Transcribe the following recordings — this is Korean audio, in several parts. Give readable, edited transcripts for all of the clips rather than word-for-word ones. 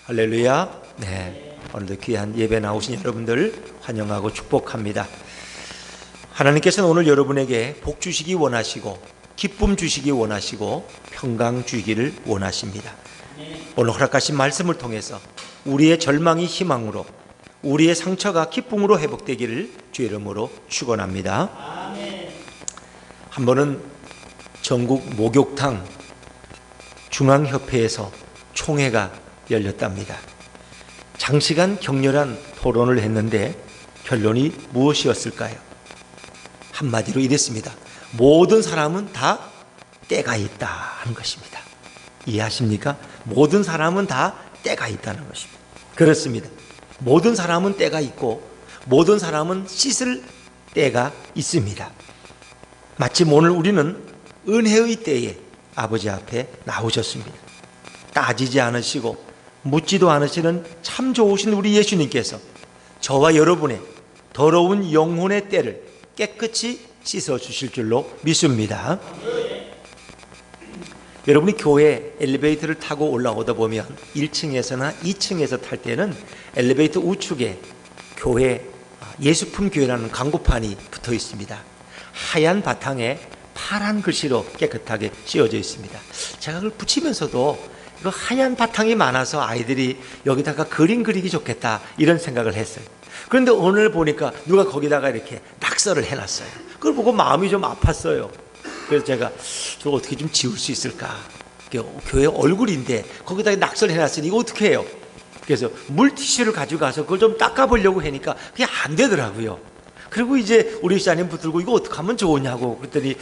할렐루야. 네, 오늘도 귀한 예배 나오신 여러분들 환영하고 축복합니다. 하나님께서는 오늘 여러분에게 복 주시기 원하시고 기쁨 주시기 원하시고 평강 주기를 원하십니다. 오늘 허락하신 말씀을 통해서 우리의 절망이 희망으로, 우리의 상처가 기쁨으로 회복되기를 주의 이름으로 축원합니다. 한 번은 전국 목욕탕 중앙협회에서 총회가 열렸답니다. 장시간 격렬한 토론을 했는데 결론이 무엇이었을까요? 한마디로 이랬습니다. 모든 사람은 다 때가 있다 하는 것입니다. 이해하십니까? 모든 사람은 다 때가 있다는 것입니다. 그렇습니다. 모든 사람은 때가 있고 모든 사람은 씻을 때가 있습니다. 마침 오늘 우리는 은혜의 때에 아버지 앞에 나오셨습니다. 따지지 않으시고 묻지도 않으시는 참 좋으신 우리 예수님께서 저와 여러분의 더러운 영혼의 때를 깨끗이 씻어주실 줄로 믿습니다. 여러분이 교회 엘리베이터를 타고 올라오다 보면 1층에서나 2층에서 탈 때는 엘리베이터 우측에 교회 예수품교회라는 광고판이 붙어 있습니다. 하얀 바탕에 파란 글씨로 깨끗하게 씌워져 있습니다. 제가 그걸 붙이면서도 이거 하얀 바탕이 많아서 아이들이 여기다가 그림 그리기 좋겠다 이런 생각을 했어요. 그런데 오늘 보니까 누가 거기다가 이렇게 낙서를 해놨어요. 그걸 보고 마음이 좀 아팠어요. 그래서 제가 저거 어떻게 좀 지울 수 있을까? 교회 얼굴인데 거기다가 낙서를 해놨으니 이거 어떻게 해요? 그래서 물티슈를 가져가서 그걸 좀 닦아보려고 하니까 그게 안 되더라고요. 그리고 이제 우리 집사님 붙들고 이거 어떻게 하면 좋으냐고 그랬더니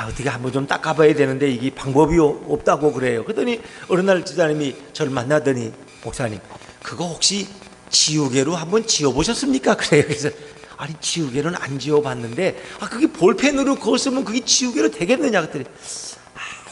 어떻게 한번 좀 닦아봐야 되는데 이게 방법이 없다고 그래요. 그랬더니 어느 날 집사님이 저를 만나더니 목사님 그거 혹시 지우개로 한번 지워보셨습니까? 그래요. 그래서 아니 지우개는 안 지워봤는데 그게 볼펜으로 그거 쓰면 그게 지우개로 되겠느냐 그랬더니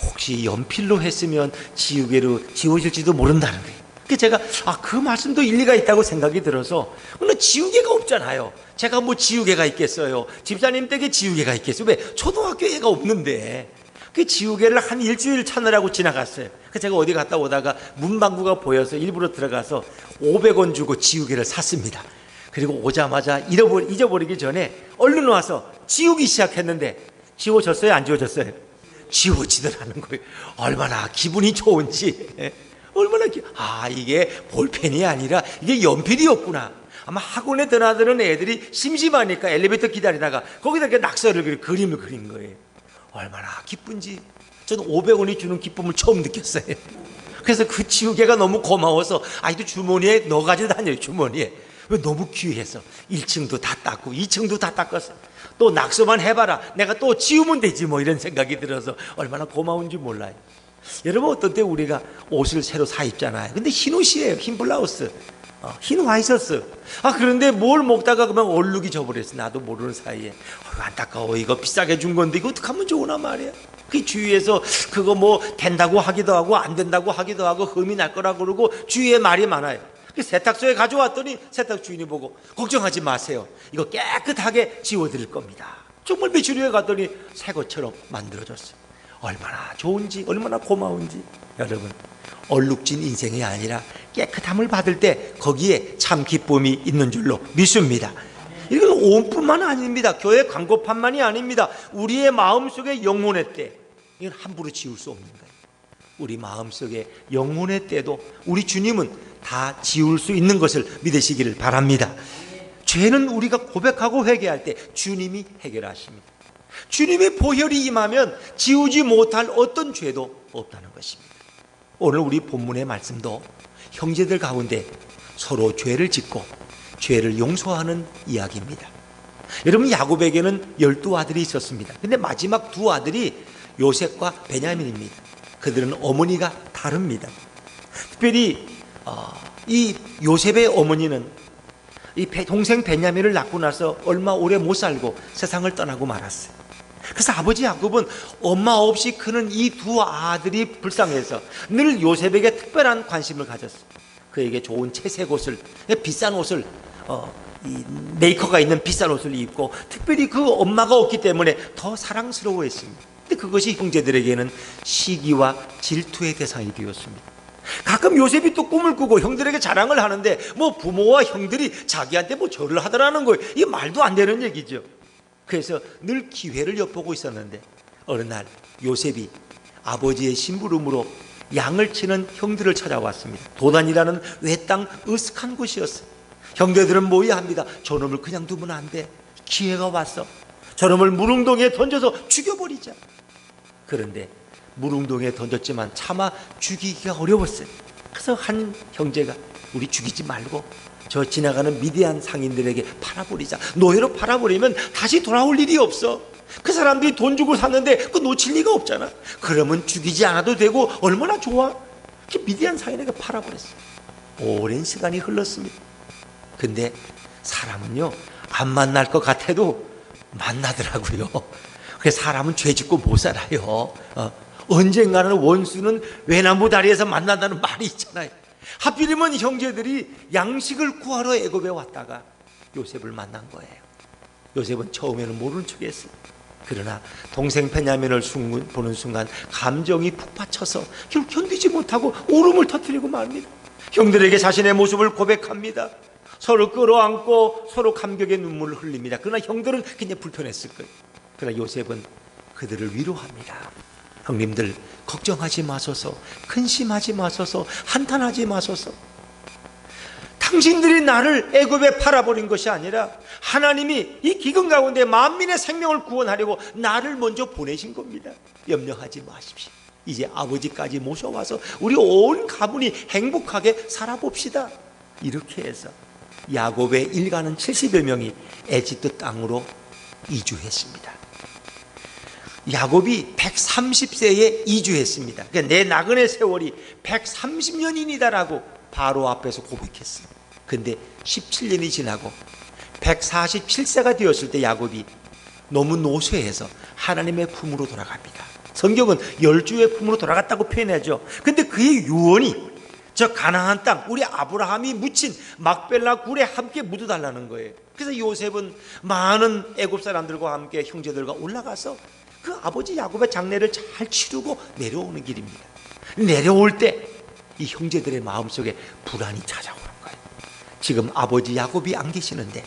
혹시 연필로 했으면 지우개로 지워질지도 모른다는 거예요. 그래서 제가 그 말씀도 일리가 있다고 생각이 들어서 근데 지우개가 없잖아요. 제가 뭐 지우개가 있겠어요. 집사님 댁에 지우개가 있겠어요. 왜? 초등학교 애가 없는데 그 지우개를 한 일주일 찾느라고 지나갔어요. 그래서 제가 어디 갔다 오다가 문방구가 보여서 일부러 들어가서 500원 주고 지우개를 샀습니다. 그리고 오자마자 잊어버리기 전에 얼른 와서 지우기 시작했는데 지워졌어요? 안 지워졌어요? 지워지더라는 거예요. 얼마나 기분이 좋은지. 얼마나 이게 볼펜이 아니라 이게 연필이었구나. 아마 학원에 드나드는 애들이 심심하니까 엘리베이터 기다리다가 거기다 이렇게 낙서를 그림을 그린 거예요. 얼마나 기쁜지 저는 500원이 주는 기쁨을 처음 느꼈어요. 그래서 그 지우개가 너무 고마워서 아이도 주머니에 넣어가지고 다녀요. 주머니에. 왜 너무 귀해서 1층도 다 닦고 2층도 다 닦았어요. 또 낙서만 해봐라 내가 또 지우면 되지 뭐 이런 생각이 들어서 얼마나 고마운지 몰라요. 여러분 어떤 때 우리가 옷을 새로 사 입잖아요. 근데 흰 옷이에요. 흰 블라우스 흰 화이셔츠. 그런데 뭘 먹다가 그만 얼룩이 져버렸어. 나도 모르는 사이에. 안타까워. 이거 비싸게 준 건데 이거 어떡하면 좋으나 말이야. 그 주위에서 그거 뭐 된다고 하기도 하고 안 된다고 하기도 하고 흠이 날 거라고 그러고 주위에 말이 많아요. 그 세탁소에 가져왔더니 세탁 주인이 보고 걱정하지 마세요. 이거 깨끗하게 지워드릴 겁니다. 정말 며칠 후에 갔더니 새 것처럼 만들어졌어요. 얼마나 좋은지 얼마나 고마운지. 여러분 얼룩진 인생이 아니라 깨끗함을 받을 때 거기에 참 기쁨이 있는 줄로 믿습니다. 이건 옷뿐만 아닙니다. 교회 광고판만이 아닙니다. 우리의 마음속의 영혼의 때 이건 함부로 지울 수 없는 거예요. 우리 마음속의 영혼의 때도 우리 주님은 다 지울 수 있는 것을 믿으시기를 바랍니다. 죄는 우리가 고백하고 회개할 때 주님이 해결하십니다. 주님의 보혈이 임하면 지우지 못할 어떤 죄도 없다는 것입니다. 오늘 우리 본문의 말씀도 형제들 가운데 서로 죄를 짓고 죄를 용서하는 이야기입니다. 여러분 야곱에게는 12아들이 있었습니다. 근데 마지막 2아들이 요셉과 베냐민입니다. 그들은 어머니가 다릅니다. 특별히 이 요셉의 어머니는 이 동생 베냐민을 낳고 나서 얼마 오래 못 살고 세상을 떠나고 말았어요. 그래서 아버지 야곱은 엄마 없이 크는 이 2아들이 불쌍해서 늘 요셉에게 특별한 관심을 가졌어요. 그에게 좋은 채색 옷을, 비싼 옷을, 이 메이커가 있는 비싼 옷을 입고 특별히 그 엄마가 없기 때문에 더 사랑스러워했습니다. 근데 그것이 형제들에게는 시기와 질투의 대상이 되었습니다. 가끔 요셉이 또 꿈을 꾸고 형들에게 자랑을 하는데 뭐 부모와 형들이 자기한테 뭐 절을 하더라는 거예요. 이게 말도 안 되는 얘기죠. 그래서 늘 기회를 엿보고 있었는데 어느 날 요셉이 아버지의 심부름으로 양을 치는 형들을 찾아왔습니다. 도단이라는 외땅 으슥한 곳이었어요. 형제들은 모여야 합니다. 저놈을 그냥 두면 안 돼. 기회가 왔어. 저놈을 물웅덩이에 던져서 죽여버리자. 그런데 물웅덩이에 던졌지만 차마 죽이기가 어려웠어요. 그래서 한 형제가 우리 죽이지 말고 저 지나가는 미디안 상인들에게 팔아버리자. 노예로 팔아버리면 다시 돌아올 일이 없어. 그 사람들이 돈 주고 샀는데 그 놓칠 리가 없잖아. 그러면 죽이지 않아도 되고 얼마나 좋아. 미디안 상인에게 팔아버렸어요. 오랜 시간이 흘렀습니다. 근데 사람은요 안 만날 것 같아도 만나더라고요. 그래서 사람은 죄 짓고 못 살아요. 언젠가는 원수는 외나무 다리에서 만난다는 말이 있잖아요. 하필이면 형제들이 양식을 구하러 애굽에 왔다가 요셉을 만난 거예요. 요셉은 처음에는 모르는 척했어요. 그러나 동생 베냐민을 보는 순간 감정이 북받쳐서 결국 견디지 못하고 울음을 터뜨리고 말합니다. 형들에게 자신의 모습을 고백합니다. 서로 끌어안고 서로 감격의 눈물을 흘립니다. 그러나 형들은 굉장히 불편했을 거예요. 그러나 요셉은 그들을 위로합니다. 형님들 걱정하지 마소서, 근심하지 마소서, 한탄하지 마소서. 당신들이 나를 애굽에 팔아버린 것이 아니라 하나님이 이 기근 가운데 만민의 생명을 구원하려고 나를 먼저 보내신 겁니다. 염려하지 마십시오. 이제 아버지까지 모셔와서 우리 온 가문이 행복하게 살아봅시다. 이렇게 해서 야곱의 일가는 70여 명이 에집트 땅으로 이주했습니다. 야곱이 130세에 이주했습니다. 그러니까 내 나그네 세월이 130년이니다라고 바로 앞에서 고백했어요. 근데 17년이 지나고 147세가 되었을 때 야곱이 너무 노쇠해서 하나님의 품으로 돌아갑니다. 성경은 열주의 품으로 돌아갔다고 표현하죠. 근데 그의 유언이 저 가나안 땅 우리 아브라함이 묻힌 막벨라 굴에 함께 묻어달라는 거예요. 그래서 요셉은 많은 애굽 사람들과 함께 형제들과 올라가서 그 아버지 야곱의 장례를 잘 치르고 내려오는 길입니다. 내려올 때 이 형제들의 마음속에 불안이 찾아오는 거예요. 지금 아버지 야곱이 안 계시는데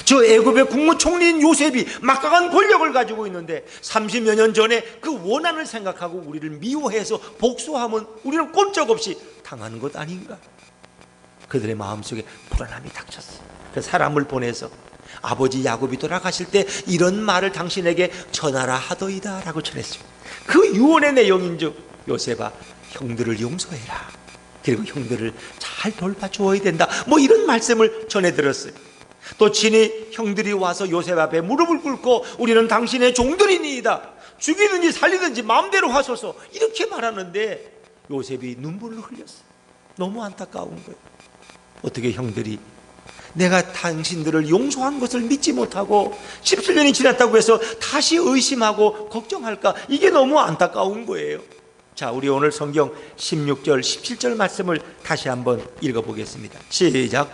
저 애굽의 국무총리인 요셉이 막강한 권력을 가지고 있는데 30여 년 전에 그 원한을 생각하고 우리를 미워해서 복수하면 우리는 꼼짝없이 당하는 것 아닌가. 그들의 마음속에 불안함이 닥쳤어요. 그 사람을 보내서 아버지 야곱이 돌아가실 때 이런 말을 당신에게 전하라 하더이다 라고 전했습니다. 그 유언의 내용인즉 요셉아 형들을 용서해라. 그리고 형들을 잘 돌봐주어야 된다. 뭐 이런 말씀을 전해들었어요. 또 친히 형들이 와서 요셉 앞에 무릎을 꿇고 우리는 당신의 종들이니이다. 죽이든지 살리든지 마음대로 하소서. 이렇게 말하는데 요셉이 눈물을 흘렸어요. 너무 안타까운 거예요. 어떻게 형들이 내가 당신들을 용서한 것을 믿지 못하고 17년이 지났다고 해서 다시 의심하고 걱정할까? 이게 너무 안타까운 거예요. 자, 우리 오늘 성경 16절 17절 말씀을 다시 한번 읽어보겠습니다. 시작.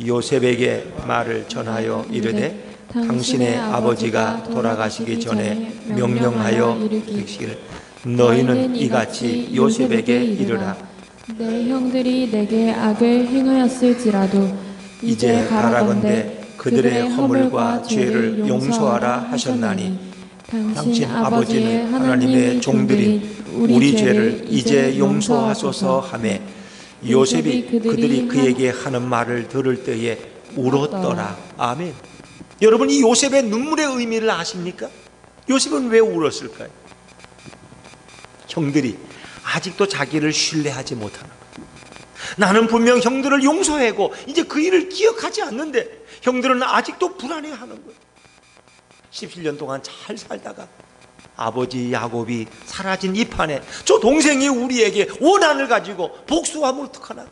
요셉에게 말을 전하여 이르되 당신의 아버지가 돌아가시기 전에 명령하여 이르기를 너희는 이같이 요셉에게 이르라. 내 형들이 내게 악을 행하였을지라도 이제 바라건대 그들의 허물과 죄를 용서하라 하셨나니 당신 아버지는 하나님의 종들인 우리 죄를 이제 용서하소서 하매 요셉이 그들이 그에게 하는 말을 들을 때에 울었더라. 아멘. 여러분, 이 요셉의 눈물의 의미를 아십니까? 요셉은 왜 울었을까요? 형들이 아직도 자기를 신뢰하지 못하는 거예요. 나는 분명 형들을 용서하고 이제 그 일을 기억하지 않는데 형들은 아직도 불안해하는 거예요. 17년 동안 잘 살다가 아버지 야곱이 사라진 이 판에 저 동생이 우리에게 원한을 가지고 복수하면 어떡하나.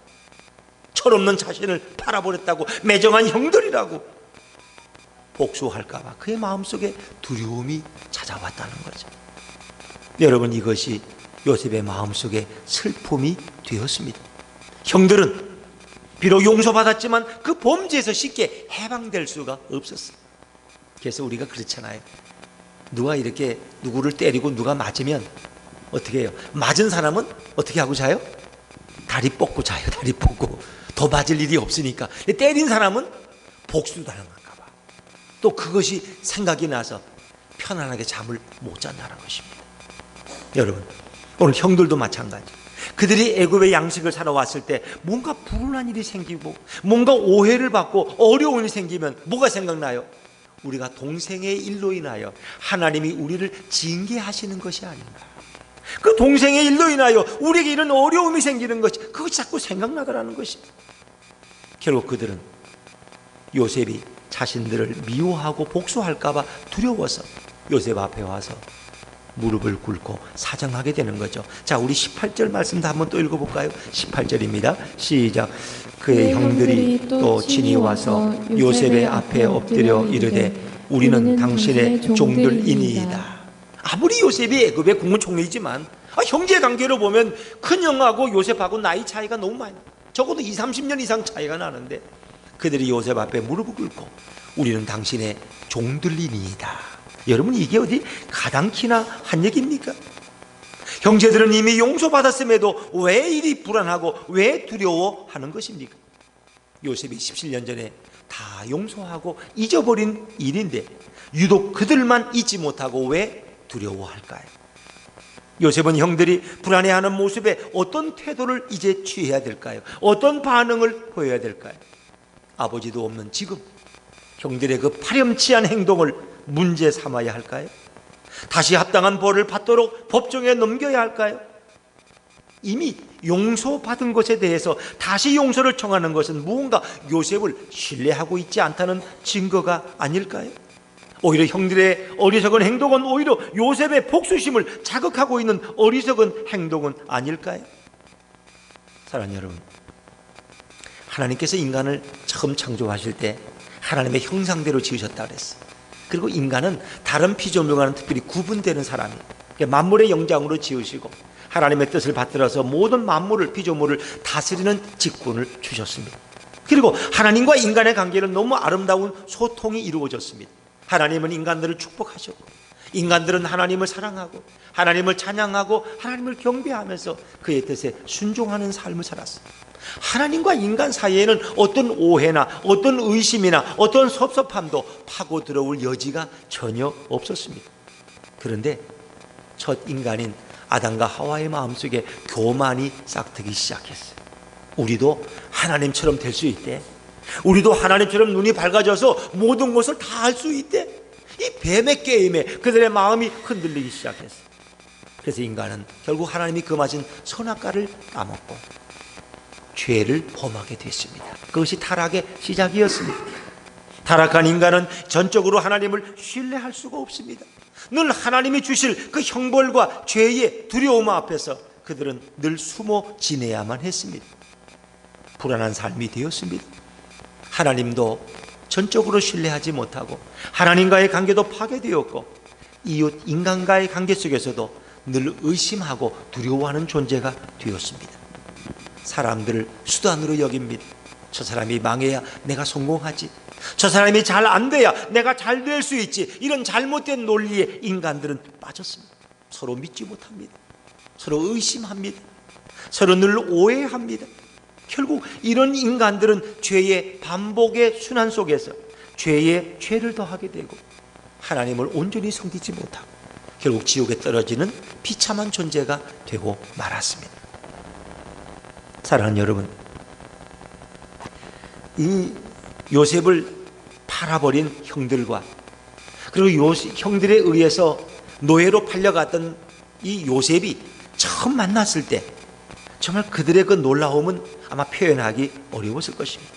철없는 자신을 팔아버렸다고 매정한 형들이라고 복수할까 봐 그의 마음속에 두려움이 찾아왔다는 거죠. 여러분, 이것이 요셉의 마음속에 슬픔이 되었습니다. 형들은 비록 용서받았지만 그 범죄에서 쉽게 해방될 수가 없었어요. 그래서 우리가 그렇잖아요. 누가 이렇게 누구를 때리고 누가 맞으면 어떻게 해요? 맞은 사람은 어떻게 하고 자요? 다리 뻗고 자요. 다리 뻗고. 더 맞을 일이 없으니까. 때린 사람은 복수당할까 봐. 또 그것이 생각이 나서 편안하게 잠을 못 잔다는 것입니다. 여러분, 오늘 형들도 마찬가지. 그들이 애굽의 양식을 사러 왔을 때 뭔가 불운한 일이 생기고 뭔가 오해를 받고 어려움이 생기면 뭐가 생각나요? 우리가 동생의 일로 인하여 하나님이 우리를 징계하시는 것이 아닌가. 그 동생의 일로 인하여 우리에게 이런 어려움이 생기는 것이, 그것이 자꾸 생각나더라는 것입니다. 결국 그들은 요셉이 자신들을 미워하고 복수할까 봐 두려워서 요셉 앞에 와서 무릎을 꿇고 사정하게 되는 거죠. 자, 우리 18절 말씀도 한번 또 읽어볼까요? 18절입니다. 시작. 그의 형들이 또 친히 와서 요셉의 앞에 엎드려 이르되 우리는 당신의 종들이니이다. 아무리 요셉이 애굽의 국무총리이지만 형제관계로 보면 큰형하고 요셉하고 나이 차이가 너무 많이, 적어도 20, 30년 이상 차이가 나는데 그들이 요셉 앞에 무릎을 꿇고 우리는 당신의 종들이니이다. 여러분, 이게 어디 가당키나 한 얘기입니까? 형제들은 이미 용서받았음에도 왜 이리 불안하고 왜 두려워하는 것입니까? 요셉이 17년 전에 다 용서하고 잊어버린 일인데 유독 그들만 잊지 못하고 왜 두려워할까요? 요셉은 형들이 불안해하는 모습에 어떤 태도를 이제 취해야 될까요? 어떤 반응을 보여야 될까요? 아버지도 없는 지금 형들의 그 파렴치한 행동을 문제 삼아야 할까요? 다시 합당한 벌을 받도록 법정에 넘겨야 할까요? 이미 용서받은 것에 대해서 다시 용서를 청하는 것은 무언가 요셉을 신뢰하고 있지 않다는 증거가 아닐까요? 오히려 형들의 어리석은 행동은 오히려 요셉의 복수심을 자극하고 있는 어리석은 행동은 아닐까요? 사랑하는 여러분, 하나님께서 인간을 처음 창조하실 때 하나님의 형상대로 지으셨다고 그랬어요. 그리고 인간은 다른 피조물과는 특별히 구분되는 사람이에요. 만물의 영장으로 지으시고 하나님의 뜻을 받들어서 모든 만물을, 피조물을 다스리는 직분을 주셨습니다. 그리고 하나님과 인간의 관계는 너무 아름다운 소통이 이루어졌습니다. 하나님은 인간들을 축복하셨고 인간들은 하나님을 사랑하고 하나님을 찬양하고 하나님을 경배하면서 그의 뜻에 순종하는 삶을 살았습니다. 하나님과 인간 사이에는 어떤 오해나 어떤 의심이나 어떤 섭섭함도 파고 들어올 여지가 전혀 없었습니다. 그런데 첫 인간인 아담과 하와의 마음속에 교만이 싹트기 시작했어요. 우리도 하나님처럼 될 수 있대. 우리도 하나님처럼 눈이 밝아져서 모든 것을 다 할 수 있대. 이 뱀의 게임에 그들의 마음이 흔들리기 시작했어요. 그래서 인간은 결국 하나님이 금하신 선악과를 따먹고 죄를 범하게 됐습니다. 그것이 타락의 시작이었습니다. 타락한 인간은 전적으로 하나님을 신뢰할 수가 없습니다. 늘 하나님이 주실 그 형벌과 죄의 두려움 앞에서 그들은 늘 숨어 지내야만 했습니다. 불안한 삶이 되었습니다. 하나님도 전적으로 신뢰하지 못하고 하나님과의 관계도 파괴되었고 이웃 인간과의 관계 속에서도 늘 의심하고 두려워하는 존재가 되었습니다. 사람들을 수단으로 여깁니다. 저 사람이 망해야 내가 성공하지, 저 사람이 잘 안 돼야 내가 잘 될 수 있지, 이런 잘못된 논리에 인간들은 빠졌습니다. 서로 믿지 못합니다. 서로 의심합니다. 서로 늘 오해합니다. 결국 이런 인간들은 죄의 반복의 순환 속에서 죄에 죄를 더하게 되고 하나님을 온전히 섬기지 못하고 결국 지옥에 떨어지는 비참한 존재가 되고 말았습니다. 사랑하는 여러분, 이 요셉을 팔아버린 형들과 그리고 형들에 의해서 노예로 팔려갔던 이 요셉이 처음 만났을 때 정말 그들의 그 놀라움은 아마 표현하기 어려웠을 것입니다.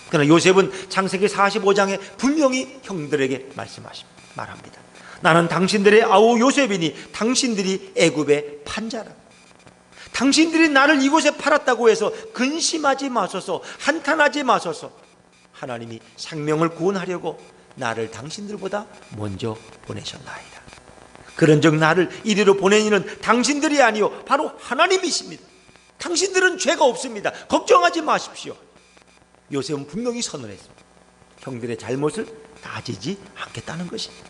그러나 요셉은 창세기 45장에 분명히 형들에게 말합니다. 나는 당신들의 아우 요셉이니 당신들이 애굽의 판자라. 당신들이 나를 이곳에 팔았다고 해서 근심하지 마소서, 한탄하지 마소서. 하나님이 생명을 구원하려고 나를 당신들보다 먼저 보내셨나이다. 그런즉 나를 이리로 보낸 이는 당신들이 아니요 바로 하나님이십니다. 당신들은 죄가 없습니다. 걱정하지 마십시오. 요셉은 분명히 선언했습니다. 형들의 잘못을 따지지 않겠다는 것입니다.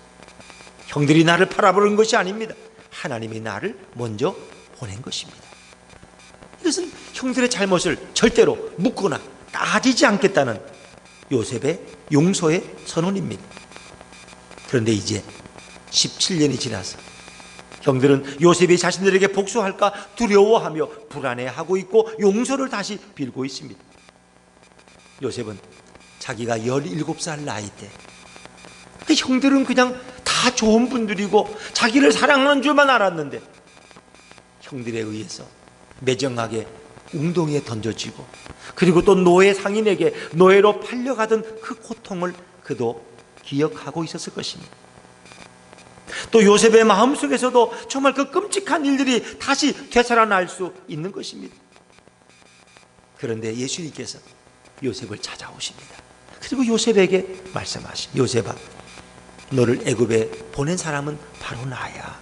형들이 나를 팔아버린 것이 아닙니다. 하나님이 나를 먼저 보낸 것입니다. 이것은 형들의 잘못을 절대로 묻거나 따지지 않겠다는 요셉의 용서의 선언입니다. 그런데 이제 17년이 지나서 형들은 요셉이 자신들에게 복수할까 두려워하며 불안해하고 있고 용서를 다시 빌고 있습니다. 요셉은 자기가 17살 나이 때 형들은 그냥 다 좋은 분들이고 자기를 사랑하는 줄만 알았는데 형들에 의해서 매정하게 웅덩이에 던져지고 그리고 또 노예 상인에게 노예로 팔려가던 그 고통을 그도 기억하고 있었을 것입니다. 또 요셉의 마음속에서도 정말 그 끔찍한 일들이 다시 되살아날 수 있는 것입니다. 그런데 예수님께서 요셉을 찾아오십니다. 그리고 요셉에게 말씀하십니다. 요셉아, 너를 애굽에 보낸 사람은 바로 나야.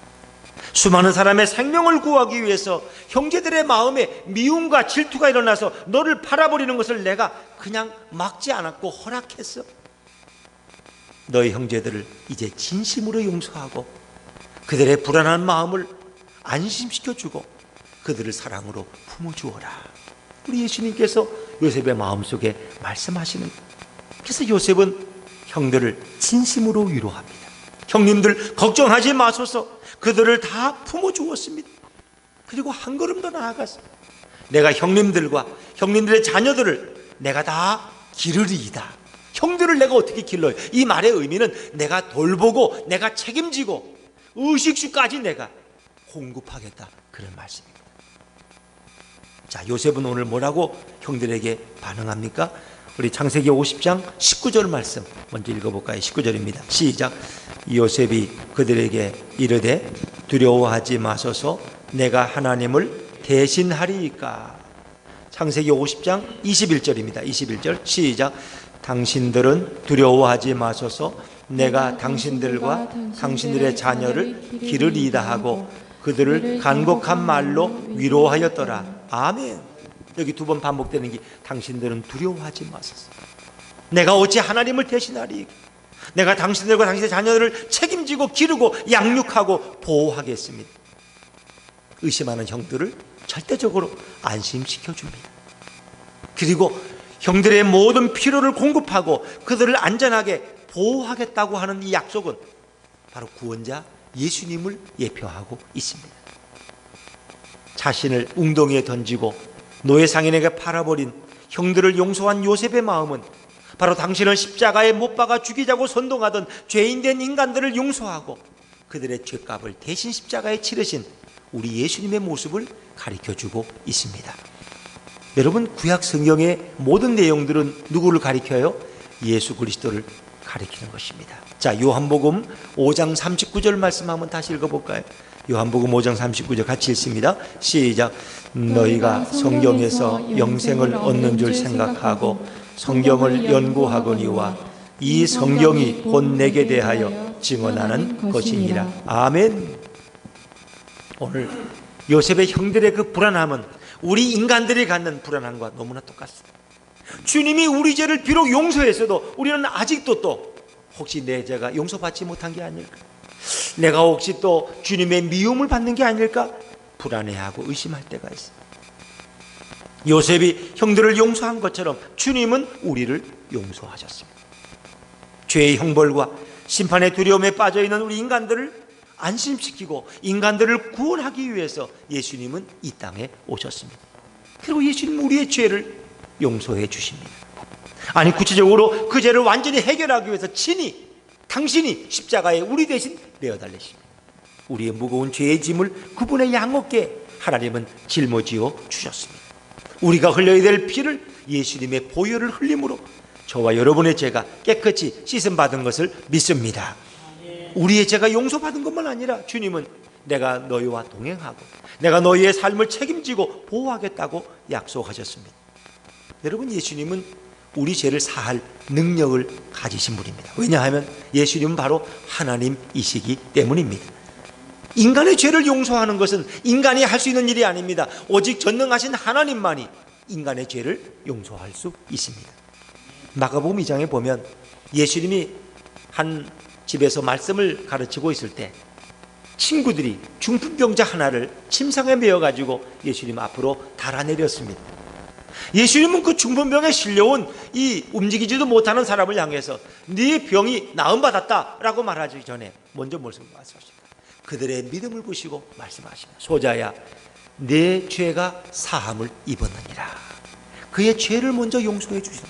수많은 사람의 생명을 구하기 위해서 형제들의 마음에 미움과 질투가 일어나서 너를 팔아버리는 것을 내가 그냥 막지 않았고 허락했어. 너희 형제들을 이제 진심으로 용서하고 그들의 불안한 마음을 안심시켜주고 그들을 사랑으로 품어주어라. 우리 예수님께서 요셉의 마음속에 말씀하시는 거예요. 그래서 요셉은 형들을 진심으로 위로합니다. 형님들 걱정하지 마소서. 그들을 다 품어주었습니다. 그리고 한 걸음 더 나아가서 내가 형님들과 형님들의 자녀들을 내가 다 기르리이다. 형들을 내가 어떻게 길러요? 이 말의 의미는 내가 돌보고 내가 책임지고 의식주까지 내가 공급하겠다, 그런 말씀입니다. 자, 요셉은 오늘 뭐라고 형들에게 반응합니까? 우리 창세기 50장 19절 말씀 먼저 읽어볼까요? 19절입니다. 시작. 요셉이 그들에게 이르되 두려워하지 마소서. 내가 하나님을 대신하리이까. 창세기 50장 21절입니다. 21절 시작. 당신들은 두려워하지 마소서. 내가 당신들과 당신들의 자녀를 기르리이다 하고 그들을 간곡한 말로 위로하였더라. 아멘. 여기 두 번 반복되는 게 당신들은 두려워하지 마소서. 내가 어찌 하나님을 대신하리. 내가 당신들과 당신의 자녀들을 책임지고 기르고 양육하고 보호하겠습니다. 의심하는 형들을 절대적으로 안심시켜 줍니다. 그리고 형들의 모든 필요를 공급하고 그들을 안전하게 보호하겠다고 하는 이 약속은 바로 구원자 예수님을 예표하고 있습니다. 자신을 웅덩이에 던지고 노예 상인에게 팔아버린 형들을 용서한 요셉의 마음은 바로 당신을 십자가에 못 박아 죽이자고 선동하던 죄인된 인간들을 용서하고 그들의 죄값을 대신 십자가에 치르신 우리 예수님의 모습을 가르쳐주고 있습니다. 여러분, 구약 성경의 모든 내용들은 누구를 가리켜요? 예수 그리스도를 가리키는 것입니다. 자, 요한복음 5장 39절 말씀 한번 다시 읽어볼까요? 요한복음 5장 39절 같이 읽습니다. 시작. 너희가 성경에서 영생을 얻는 줄 생각하고 성경을 연구하거니와 이 성경이 곧 내게 대하여 증언하는 것이니라. 아멘. 오늘 요셉의 형들의 그 불안함은 우리 인간들이 갖는 불안함과 너무나 똑같습니다. 주님이 우리 죄를 비록 용서했어도 우리는 아직도 또 혹시 내 죄가 용서받지 못한 게 아닐까? 내가 혹시 또 주님의 미움을 받는 게 아닐까? 불안해하고 의심할 때가 있어요. 요셉이 형들을 용서한 것처럼 주님은 우리를 용서하셨습니다. 죄의 형벌과 심판의 두려움에 빠져있는 우리 인간들을 안심시키고 인간들을 구원하기 위해서 예수님은 이 땅에 오셨습니다. 그리고 예수님은 우리의 죄를 용서해 주십니다. 아니, 구체적으로 그 죄를 완전히 해결하기 위해서 친히 당신이 십자가에 우리 대신 내어달리십니다. 우리의 무거운 죄의 짐을 그분의 양어깨 하나님은 짊어지어 주셨습니다. 우리가 흘려야 될 피를 예수님의 보혈을 흘림으로 저와 여러분의 죄가 깨끗이 씻음받은 것을 믿습니다. 우리의 죄가 용서받은 것만 아니라 주님은 내가 너희와 동행하고 내가 너희의 삶을 책임지고 보호하겠다고 약속하셨습니다. 여러분, 예수님은 우리 죄를 사할 능력을 가지신 분입니다. 왜냐하면 예수님은 바로 하나님이시기 때문입니다. 인간의 죄를 용서하는 것은 인간이 할 수 있는 일이 아닙니다. 오직 전능하신 하나님만이 인간의 죄를 용서할 수 있습니다. 마가복음 2장에 보면 예수님이 한 집에서 말씀을 가르치고 있을 때 친구들이 중풍병자 하나를 침상에 메어가지고 예수님 앞으로 달아내렸습니다. 예수님은 그 중풍병에 실려온 이 움직이지도 못하는 사람을 향해서 네 병이 나음받았다라고 말하기 전에 먼저 무슨 말씀하십니까? 그들의 믿음을 보시고 말씀하십니다. 소자야, 내 죄가 사함을 입었느니라. 그의 죄를 먼저 용서해 주시는,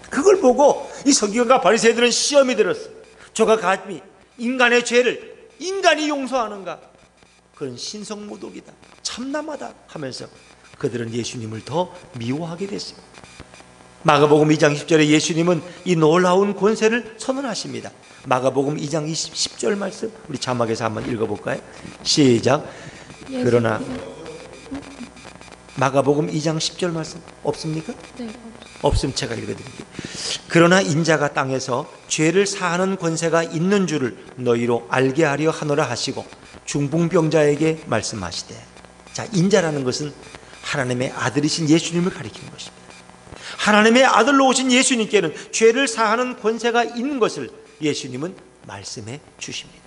그걸 보고 이 서기관과 바리새인들은 시험이 들었어요. 저가 감히 인간의 죄를 인간이 용서하는가? 그런 신성모독이다, 참남하다 하면서 그들은 예수님을 더 미워하게 됐습니다. 마가복음 2장 10절에 예수님은 이 놀라운 권세를 선언하십니다. 마가복음 2장 10절 말씀 우리 자막에서 한번 읽어볼까요? 시작. 그러나 마가복음 2장 10절 말씀 없습니까? 네, 없으면 제가 읽어드릴게요. 그러나 인자가 땅에서 죄를 사하는 권세가 있는 줄을 너희로 알게 하려 하노라 하시고 중풍병자에게 말씀하시되. 자, 인자라는 것은 하나님의 아들이신 예수님을 가리키는 것입니다. 하나님의 아들로 오신 예수님께는 죄를 사하는 권세가 있는 것을 예수님은 말씀해 주십니다.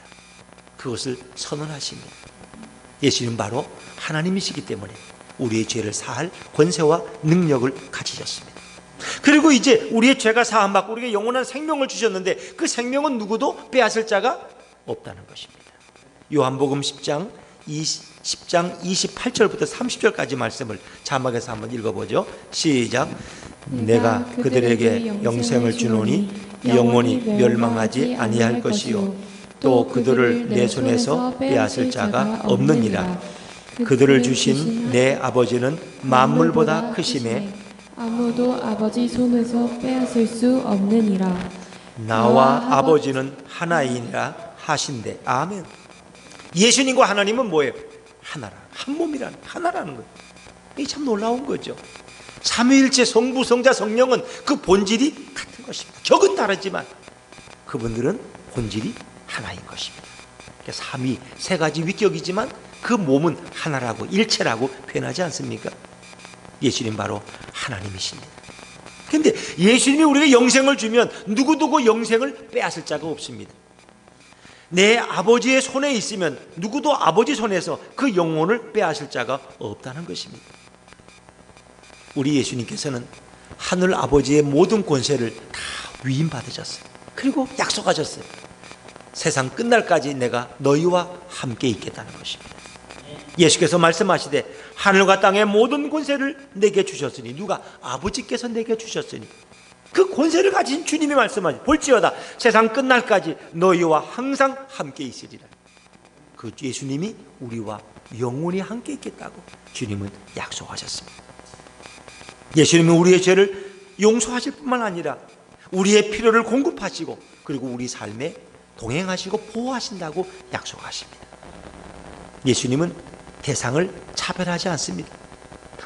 그것을 선언하십니다. 예수님은 바로 하나님이시기 때문에 우리의 죄를 사할 권세와 능력을 가지셨습니다. 그리고 이제 우리의 죄가 사함받고 우리에게 영원한 생명을 주셨는데 그 생명은 누구도 빼앗을 자가 없다는 것입니다. 요한복음 10장 28절부터 30절까지 말씀을 자막에서 한번 읽어보죠. 시작. 내가 그들에게 영생을 주노니 영원히 멸망하지 아니할 것이요 또 그들을 내 손에서 빼앗을 자가 없느니라. 그들을 주신 내 아버지는 만물보다 크심에 아무도 아버지 손에서 빼앗을 수 없느니라. 나와 아버지는 하나이니라 하신대. 아멘. 예수님과 하나님은 뭐예요? 하나라, 한 몸이라는, 하나라는 거예요. 이게 참 놀라운 거죠. 삼위일체 성부, 성자, 성령은 그 본질이 같은 것입니다. 격은 다르지만 그분들은 본질이 하나인 것입니다. 삼위, 세 가지 위격이지만 그 몸은 하나라고, 일체라고 표현하지 않습니까? 예수님 바로 하나님이십니다. 그런데 예수님이 우리에게 영생을 주면 누구도 그 영생을 빼앗을 자가 없습니다. 내 아버지의 손에 있으면 누구도 아버지 손에서 그 영혼을 빼앗을 자가 없다는 것입니다. 우리 예수님께서는 하늘 아버지의 모든 권세를 다 위임받으셨어요. 그리고 약속하셨어요. 세상 끝날까지 내가 너희와 함께 있겠다는 것입니다. 예수께서 말씀하시되 하늘과 땅의 모든 권세를 내게 주셨으니, 누가? 아버지께서 내게 주셨으니 그 권세를 가진 주님이 말씀하시니 볼지어다 세상 끝날까지 너희와 항상 함께 있으리라. 그 예수님이 우리와 영원히 함께 있겠다고 주님은 약속하셨습니다. 예수님은 우리의 죄를 용서하실 뿐만 아니라 우리의 필요를 공급하시고 그리고 우리 삶에 동행하시고 보호하신다고 약속하십니다. 예수님은 대상을 차별하지 않습니다.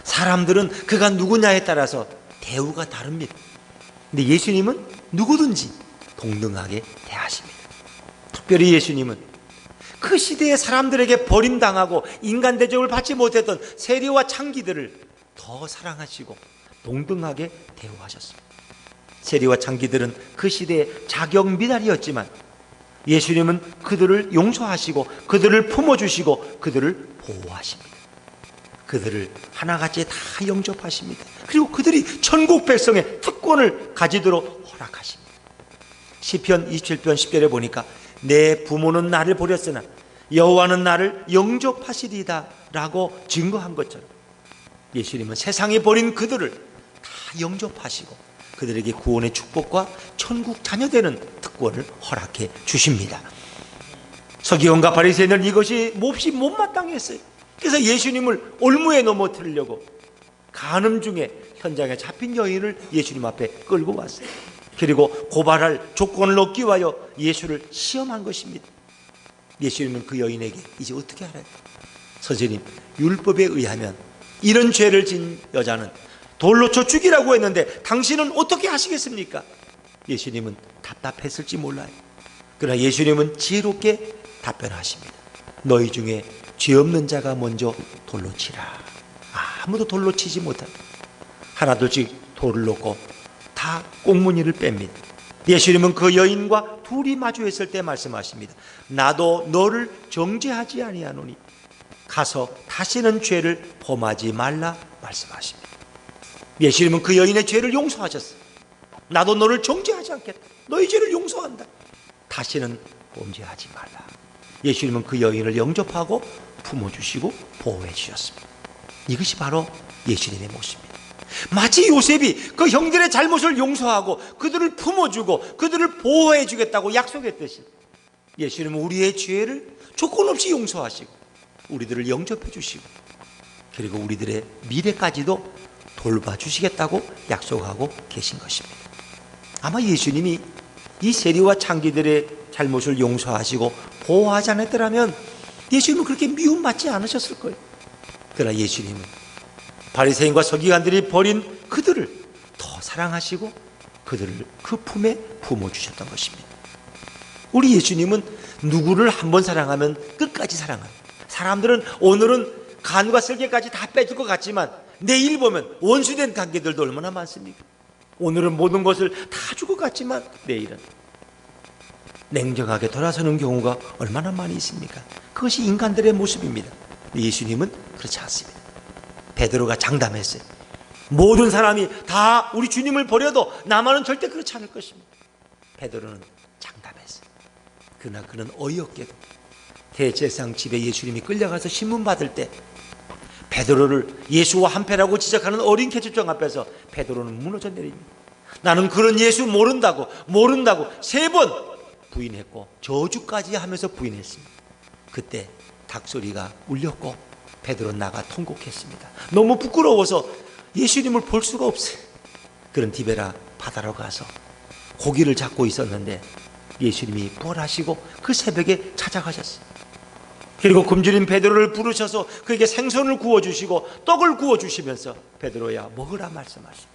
사람들은 그가 누구냐에 따라서 대우가 다릅니다. 근데 예수님은 누구든지 동등하게 대하십니다. 특별히 예수님은 그 시대의 사람들에게 버림당하고 인간 대접을 받지 못했던 세리와 창기들을 더 사랑하시고 동등하게 대우하셨습니다. 세리와 창기들은 그 시대의 자격 미달이었지만 예수님은 그들을 용서하시고 그들을 품어주시고 그들을 보호하십니다. 그들을 하나같이 다 영접하십니다. 그리고 그들이 천국 백성의 특권을 가지도록 허락하십니다. 시편 27편 10절에 보니까 내 부모는 나를 버렸으나 여호와는 나를 영접하시리다 라고 증거한 것처럼 예수님은 세상이 버린 그들을 다 영접하시고 그들에게 구원의 축복과 천국 자녀되는 특권을 허락해 주십니다. 서기관과 바리새인은 이것이 몹시 못마땅했어요. 그래서 예수님을 올무에 넘어뜨리려고 간음 중에 현장에 잡힌 여인을 예수님 앞에 끌고 왔어요. 그리고 고발할 조건을 얻기 위하여 예수를 시험한 것입니다. 예수님은 그 여인에게 이제 어떻게 하라요? 선생님, 율법에 의하면 이런 죄를 진 여자는 돌로 쳐 죽이라고 했는데 당신은 어떻게 하시겠습니까? 예수님은 답답했을지 몰라요. 그러나 예수님은 지혜롭게 답변하십니다. 너희 중에 죄 없는 자가 먼저 돌로 치라. 아무도 돌로 치지 못한 하나둘씩 돌을 놓고 다 꽁무니를 뺍니다. 예수님은 그 여인과 둘이 마주했을 때 말씀하십니다. 나도 너를 정죄하지 아니하노니 가서 다시는 죄를 범하지 말라 말씀하십니다. 예수님은 그 여인의 죄를 용서하셨어요. 나도 너를 정죄하지 않겠다. 너의 죄를 용서한다. 다시는 범죄하지 말라. 예수님은 그 여인을 영접하고 품어주시고 보호해 주셨습니다. 이것이 바로 예수님의 모습입니다. 마치 요셉이 그 형들의 잘못을 용서하고 그들을 품어주고 그들을 보호해 주겠다고 약속했듯이 예수님은 우리의 죄를 조건 없이 용서하시고 우리들을 영접해 주시고 그리고 우리들의 미래까지도 돌봐주시겠다고 약속하고 계신 것입니다. 아마 예수님이 이 세리와 창기들의 잘못을 용서하시고 보호하지 않았더라면 예수님은 그렇게 미움받지 않으셨을 거예요. 그러나 예수님은 바리새인과 서기관들이 버린 그들을 더 사랑하시고 그들을 그 품에 품어주셨던 것입니다. 우리 예수님은 누구를 한번 사랑하면 끝까지 사랑합니다. 사람들은 오늘은 간과 쓸개까지 다 빼줄 것 같지만 내일 보면 원수된 관계들도 얼마나 많습니까? 오늘은 모든 것을 다 줄 것 같지만 내일은 냉정하게 돌아서는 경우가 얼마나 많이 있습니까? 그것이 인간들의 모습입니다. 예수님은 그렇지 않습니다. 베드로가 장담했어요. 모든 사람이 다 우리 주님을 버려도 나만은 절대 그렇지 않을 것입니다. 베드로는 장담했어요. 그러나 그는 어이없게도 대제사장 집에 예수님이 끌려가서 신문받을 때 베드로를 예수와 한패라고 지적하는 어린 계집종 앞에서 베드로는 무너져 내립니다. 나는 그런 예수 모른다고 3번 부인했고 저주까지 하면서 부인했습니다. 그때 닭소리가 울렸고 베드로 나가 통곡했습니다. 너무 부끄러워서 예수님을 볼 수가 없어요. 그런 디베라 바다로 가서 고기를 잡고 있었는데 예수님이 부활하시고 그 새벽에 찾아가셨어요. 그리고 굶주린 베드로를 부르셔서 그에게 생선을 구워주시고 떡을 구워주시면서 베드로야 먹으라 말씀하십니다.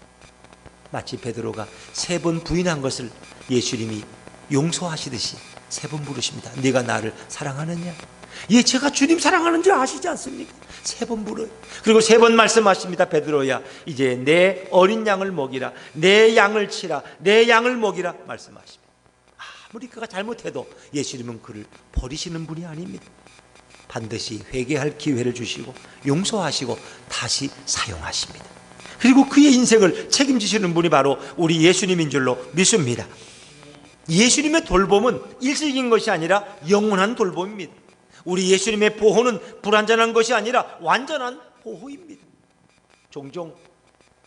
마치 베드로가 3번 부인한 것을 예수님이 용서하시듯이 3번 부르십니다. 네가 나를 사랑하느냐? 예, 제가 주님 사랑하는 줄 아시지 않습니까? 3번 물어요. 그리고 3번 말씀하십니다. 베드로야 이제 내 어린 양을 먹이라, 내 양을 치라, 내 양을 먹이라 말씀하십니다. 아무리 그가 잘못해도 예수님은 그를 버리시는 분이 아닙니다. 반드시 회개할 기회를 주시고 용서하시고 다시 사용하십니다. 그리고 그의 인생을 책임지시는 분이 바로 우리 예수님인 줄로 믿습니다. 예수님의 돌봄은 일시적인 것이 아니라 영원한 돌봄입니다. 우리 예수님의 보호는 불완전한 것이 아니라 완전한 보호입니다. 종종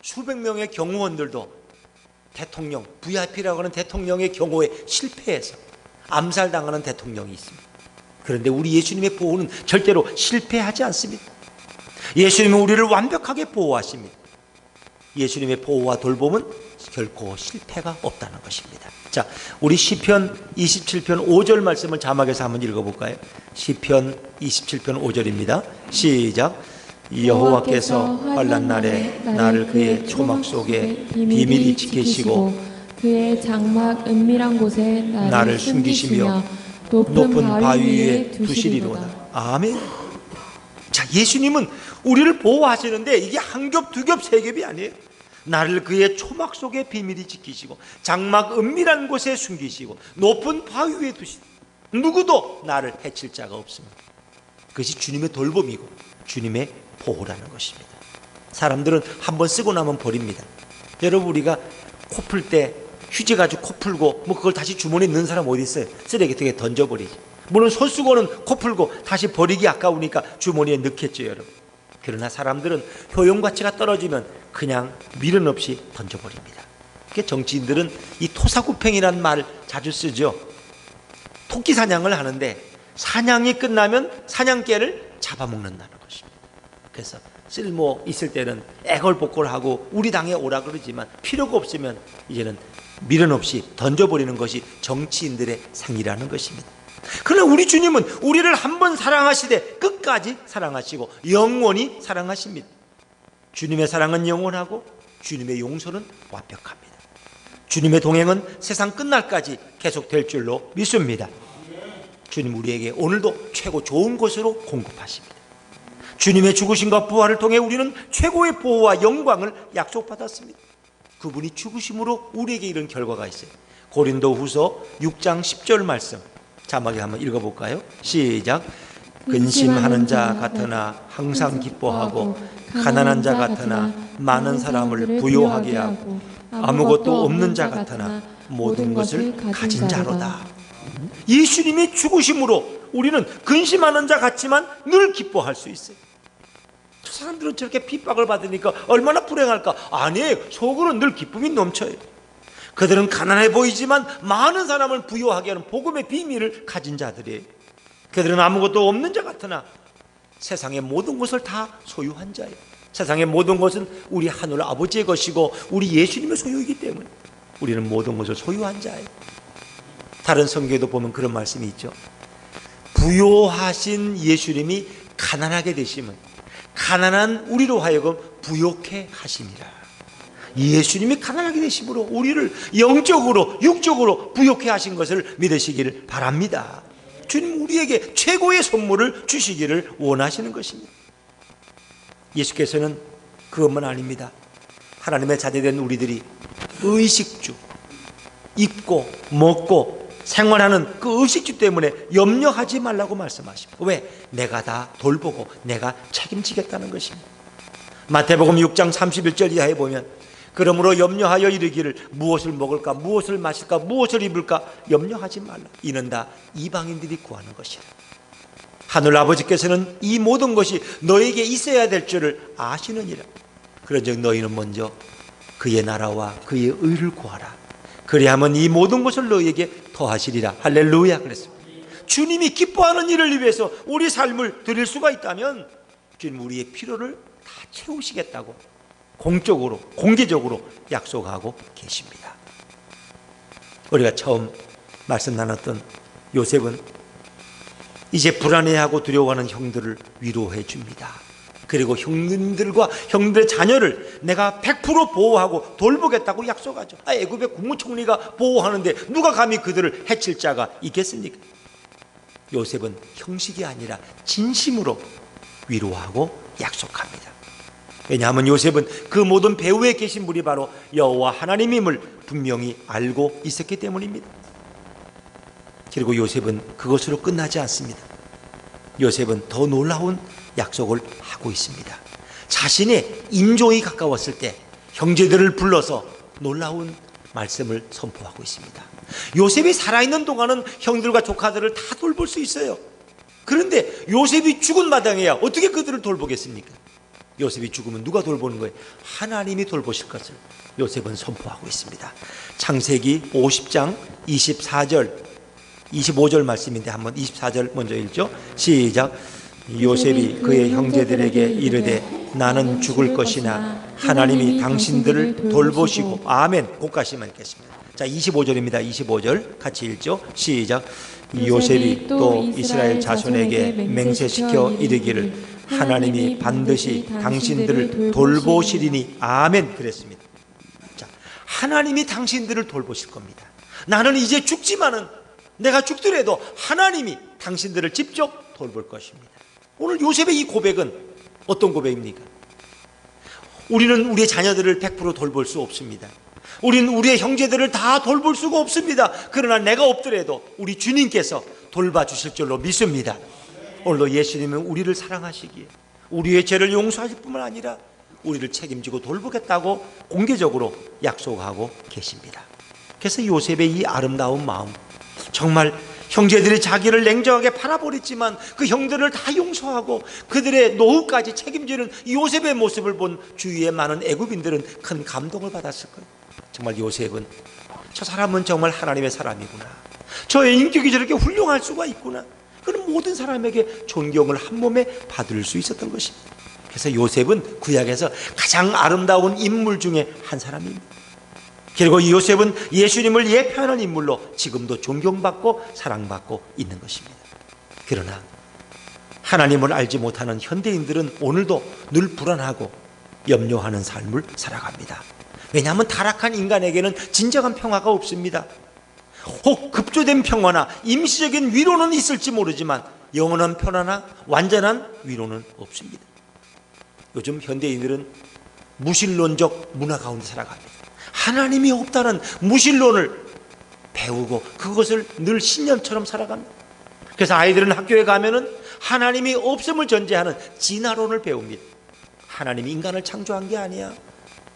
수백 명의 경호원들도 대통령, VIP라고 하는 대통령의 경호에 실패해서 암살당하는 대통령이 있습니다. 그런데 우리 예수님의 보호는 절대로 실패하지 않습니다. 예수님은 우리를 완벽하게 보호하십니다. 예수님의 보호와 돌봄은 결코 실패가 없다는 것입니다. 자, 우리 시편 27편 5절 말씀을 자막에서 한번 읽어볼까요? 시편 27편 5절입니다. 시작. 여호와께서 환난 날에 나를 그의 초막 속에 비밀히 지키시고 그의 장막 은밀한 곳에 나를 숨기시며 높은 바위 위에 두시리로다. 아멘. 자, 예수님은 우리를 보호하시는데 이게 한 겹, 두 겹, 세 겹이 아니에요. 나를 그의 초막 속에 비밀히 지키시고 장막 은밀한 곳에 숨기시고 높은 바위 위에 두시고 누구도 나를 해칠 자가 없습니다. 그것이 주님의 돌봄이고 주님의 보호라는 것입니다. 사람들은 한번 쓰고 나면 버립니다. 여러분, 우리가 코 풀 때 휴지 가지고 코 풀고 뭐 그걸 다시 주머니에 넣는 사람 어디 있어요? 쓰레기통에 던져버리지. 물론 손수건은 코 풀고 다시 버리기 아까우니까 주머니에 넣겠죠, 여러분. 그러나 사람들은 효용 가치가 떨어지면 그냥 미련 없이 던져버립니다. 그러니까 정치인들은 이 토사구팽이라는 말을 자주 쓰죠. 토끼 사냥을 하는데 사냥이 끝나면 사냥개를 잡아먹는다는 것입니다. 그래서 쓸모 있을 때는 애걸복걸하고 우리 당에 오라 그러지만 필요가 없으면 이제는 미련 없이 던져버리는 것이 정치인들의 생이라는 것입니다. 그러나 우리 주님은 우리를 한번 사랑하시되 끝까지 사랑하시고 영원히 사랑하십니다. 주님의 사랑은 영원하고 주님의 용서는 완벽합니다. 주님의 동행은 세상 끝날까지 계속될 줄로 믿습니다. 주님 우리에게 오늘도 최고 좋은 것으로 공급하십니다. 주님의 죽으심과 부활을 통해 우리는 최고의 보호와 영광을 약속받았습니다. 그분이 죽으심으로 우리에게 이런 결과가 있어요. 고린도후서 6장 10절 말씀 자막에 한번 읽어볼까요? 시작. 근심하는 자 같으나 항상 기뻐하고 가난한 자 같으나 많은 사람을 부요하게 하고 아무것도 없는 자 같으나 모든 것을 가진 자로다. 예수님의 죽으심으로 우리는 근심하는 자 같지만 늘 기뻐할 수 있어요. 저 사람들은 저렇게 핍박을 받으니까 얼마나 불행할까? 아니에요. 속으로 늘 기쁨이 넘쳐요. 그들은 가난해 보이지만 많은 사람을 부요하게 하는 복음의 비밀을 가진 자들이에요. 그들은 아무것도 없는 자 같으나 세상의 모든 것을 다 소유한 자예요. 세상의 모든 것은 우리 하늘 아버지의 것이고 우리 예수님의 소유이기 때문에 우리는 모든 것을 소유한 자예요. 다른 성경에도 보면 그런 말씀이 있죠. 부요하신 예수님이 가난하게 되심은 가난한 우리로 하여금 부요케 하심이라. 예수님이 가난하게 되심으로 우리를 영적으로 육적으로 부요케 하신 것을 믿으시기를 바랍니다. 주님 우리에게 최고의 선물을 주시기를 원하시는 것입니다. 예수께서는 그것만 아닙니다. 하나님의 자녀된 우리들이 의식주, 입고 먹고 생활하는 그 의식주 때문에 염려하지 말라고 말씀하십니다. 왜? 내가 다 돌보고 내가 책임지겠다는 것입니다. 마태복음 6장 31절 이하에 보면 그러므로 염려하여 이르기를 무엇을 먹을까 무엇을 마실까 무엇을 입을까 염려하지 말라. 이는 다 이방인들이 구하는 것이라. 하늘 아버지께서는 이 모든 것이 너에게 있어야 될 줄을 아시느니라. 그런즉 너희는 먼저 그의 나라와 그의 의를 구하라. 그리하면 이 모든 것을 너희에게 더하시리라. 할렐루야. 그랬습니다. 주님이 기뻐하는 일을 위해서 우리 삶을 드릴 수가 있다면 주님 우리의 필요를 다 채우시겠다고 공적으로 공개적으로 약속하고 계십니다. 우리가 처음 말씀 나눴던 요셉은 이제 불안해하고 두려워하는 형들을 위로해 줍니다. 그리고 형님들과 형들의 자녀를 내가 100% 보호하고 돌보겠다고 약속하죠. 애굽의 국무총리가 보호하는데 누가 감히 그들을 해칠 자가 있겠습니까? 요셉은 형식이 아니라 진심으로 위로하고 약속합니다. 왜냐하면 요셉은 그 모든 배후에 계신 분이 바로 여호와 하나님임을 분명히 알고 있었기 때문입니다. 그리고 요셉은 그것으로 끝나지 않습니다. 요셉은 더 놀라운 약속을 하고 있습니다. 자신의 임종이 가까웠을 때 형제들을 불러서 놀라운 말씀을 선포하고 있습니다. 요셉이 살아있는 동안은 형들과 조카들을 다 돌볼 수 있어요. 그런데 요셉이 죽은 마당에야 어떻게 그들을 돌보겠습니까? 요셉이 죽으면 누가 돌보는 거예요? 하나님이 돌보실 것을 요셉은 선포하고 있습니다. 창세기 50장 24절 25절 말씀인데 한번 24절 먼저 읽죠. 시작. 요셉이 그의 형제들에게 이르되 나는 죽을 것이나 하나님이 당신들을 돌보시고. 아멘. 고까지만 읽겠습니다. 자, 25절입니다. 25절 같이 읽죠. 시작. 요셉이 또 이스라엘 자손에게 맹세시켜 이르기를 하나님이 반드시 당신들을 돌보시리니. 아멘. 그랬습니다. 자, 하나님이 당신들을 돌보실 겁니다. 나는 이제 죽지만은 내가 죽더라도 하나님이 당신들을 직접 돌볼 것입니다. 오늘 요셉의 이 고백은 어떤 고백입니까? 우리는 우리의 자녀들을 100% 돌볼 수 없습니다. 우리는 우리의 형제들을 다 돌볼 수가 없습니다. 그러나 내가 없더라도 우리 주님께서 돌봐주실 줄로 믿습니다. 오늘도 예수님은 우리를 사랑하시기에 우리의 죄를 용서하실 뿐만 아니라 우리를 책임지고 돌보겠다고 공개적으로 약속하고 계십니다. 그래서 요셉의 이 아름다운 마음, 정말 형제들이 자기를 냉정하게 팔아버렸지만 그 형들을 다 용서하고 그들의 노후까지 책임지는 요셉의 모습을 본 주위의 많은 애굽인들은 큰 감동을 받았을 거예요. 정말 요셉은 저 사람은 정말 하나님의 사람이구나, 저의 인격이 저렇게 훌륭할 수가 있구나, 그런 모든 사람에게 존경을 한 몸에 받을 수 있었던 것입니다. 그래서 요셉은 구약에서 가장 아름다운 인물 중에 한 사람입니다. 그리고 이 요셉은 예수님을 예표하는 인물로 지금도 존경받고 사랑받고 있는 것입니다. 그러나 하나님을 알지 못하는 현대인들은 오늘도 늘 불안하고 염려하는 삶을 살아갑니다. 왜냐하면 타락한 인간에게는 진정한 평화가 없습니다. 혹 급조된 평화나 임시적인 위로는 있을지 모르지만 영원한 평화나 완전한 위로는 없습니다. 요즘 현대인들은 무신론적 문화 가운데 살아갑니다. 하나님이 없다는 무신론을 배우고 그것을 늘 신념처럼 살아갑니다. 그래서 아이들은 학교에 가면은 하나님이 없음을 전제하는 진화론을 배웁니다. 하나님이 인간을 창조한 게 아니야.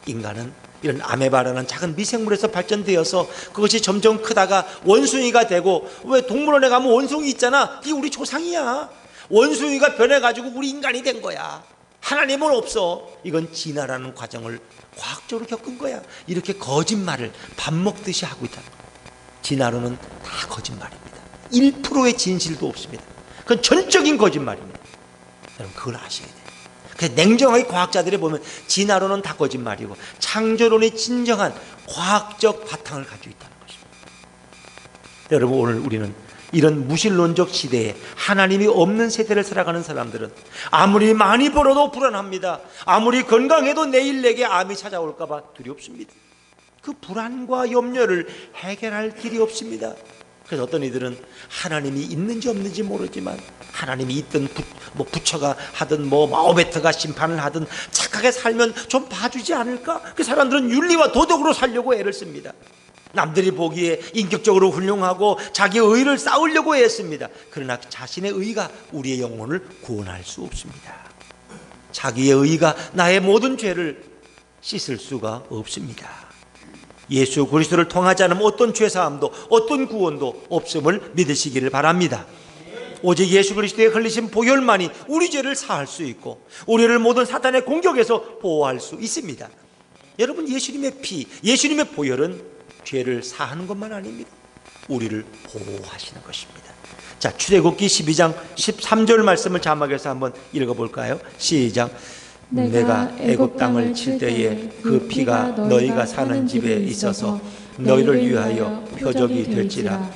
인간은 이런 아메바라는 작은 미생물에서 발전되어서 그것이 점점 크다가 원숭이가 되고, 왜 동물원에 가면 원숭이 있잖아. 이게 우리 조상이야. 원숭이가 변해가지고 우리 인간이 된 거야. 하나님은 없어. 이건 진화라는 과정을 과학적으로 겪은 거야. 이렇게 거짓말을 밥 먹듯이 하고 있다는 거야. 진화론은 다 거짓말입니다. 1%의 진실도 없습니다. 그건 전적인 거짓말입니다. 여러분 그걸 아셔야 돼요. 그래서 냉정하게 과학자들이 보면 진화론은 다 거짓말이고 창조론이 진정한 과학적 바탕을 가지고 있다는 것입니다. 여러분 오늘 우리는 이런 무신론적 시대에 하나님이 없는 세대를 살아가는 사람들은 아무리 많이 벌어도 불안합니다. 아무리 건강해도 내일 내게 암이 찾아올까 봐 두렵습니다. 그 불안과 염려를 해결할 길이 없습니다. 그래서 어떤 이들은 하나님이 있는지 없는지 모르지만 하나님이 있든 부처가 하든 마호메트가 심판을 하든 착하게 살면 좀 봐주지 않을까? 그 사람들은 윤리와 도덕으로 살려고 애를 씁니다. 남들이 보기에 인격적으로 훌륭하고 자기의 의를 쌓으려고 애씁니다. 그러나 자신의 의가 우리의 영혼을 구원할 수 없습니다. 자기의 의가 나의 모든 죄를 씻을 수가 없습니다. 예수 그리스도를 통하지 않으면 어떤 죄사함도 어떤 구원도 없음을 믿으시기를 바랍니다. 오직 예수 그리스도의 흘리신 보혈만이 우리 죄를 사할 수 있고 우리를 모든 사탄의 공격에서 보호할 수 있습니다. 여러분 예수님의 피, 예수님의 보혈은 죄를 사하는 것만 아닙니다. 우리를 보호하시는 것입니다. 자, 출애굽기 12장 13절 말씀을 자막해서 한번 읽어볼까요? 시작. 내가 애굽 땅을 칠 때에 그 피가 너희가 사는 집에 있어서 너희를 위하여 표적이 될지라.